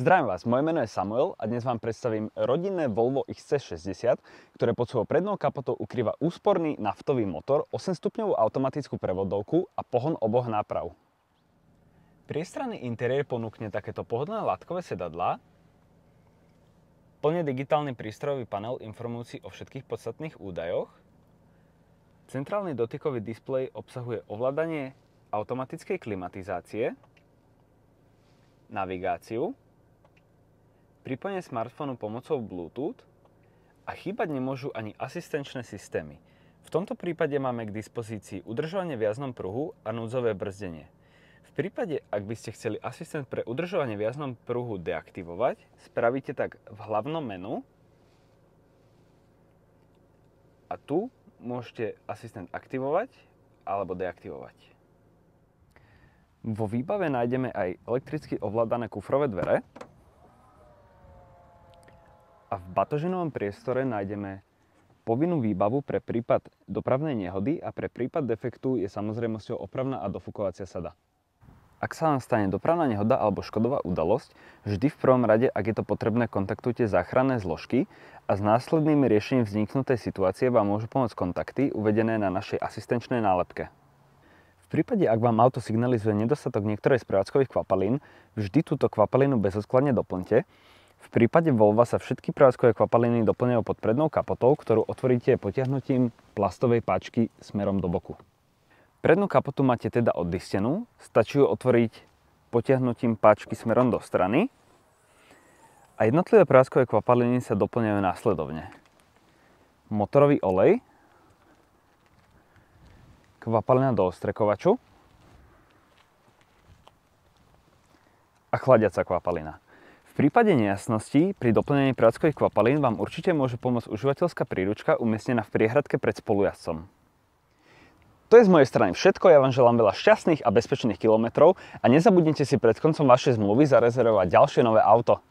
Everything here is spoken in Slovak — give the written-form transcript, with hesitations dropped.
Zdravím vás, moje meno je Samuel a dnes vám predstavím rodinné Volvo XC60, ktoré pod svojou prednou kapotou ukrýva úsporný naftový motor, 8-stupňovú automatickú prevodovku a pohon oboch náprav. Priestranný interiér ponúkne takéto pohodlné látkové sedadlá, plne digitálny prístrojový panel informujúci o všetkých podstatných údajoch, centrálny dotykový displej obsahuje ovládanie automatickej klimatizácie, navigáciu, pripojenie smartfónu pomocou Bluetooth a chýbať nemôžu ani asistenčné systémy. V tomto prípade máme k dispozícii udržovanie v jazdnom pruhu a núdzové brzdenie. V prípade, ak by ste chceli asistent pre udržovanie v jazdnom pruhu deaktivovať, spravíte tak v hlavnom menu a tu môžete asistent aktivovať alebo deaktivovať. Vo výbave nájdeme aj elektricky ovládané kufrové dvere a v batožinovom priestore nájdeme povinnú výbavu pre prípad dopravnej nehody a pre prípad defektu je samozrejmosťou opravná a dofúkovacia sada. Ak sa vám stane dopravná nehoda alebo škodová udalosť, vždy v prvom rade, ak je to potrebné, kontaktujte záchranné zložky a s následným riešením vzniknutej situácie vám môžu pomôcť kontakty uvedené na našej asistenčnej nálepke. V prípade, ak vám auto signalizuje nedostatok niektorej z prevádzkových kvapalín, vždy túto kvapalinu bezodkladne doplňte. V prípade Volva sa všetky prevádzkové kvapaliny doplňajú pod prednou kapotou, ktorú otvoríte potiahnutím plastovej páčky smerom do boku. Prednú kapotu máte teda odlistenú, stačí ju otvoriť potiahnutím páčky smerom do strany a jednotlivé prevádzkové kvapaliny sa doplňajú následovne. Motorový olej, kvapalina do ostrekovaču a chladiaca kvapalina. V prípade nejasností pri doplnení prevádzkových kvapalín vám určite môže pomôcť užívateľská príručka umiestnená v priehradke pred spolujazdcom. To je z mojej strany všetko, ja vám želám veľa šťastných a bezpečných kilometrov a nezabudnite si pred koncom vašej zmluvy zarezervovať ďalšie nové auto.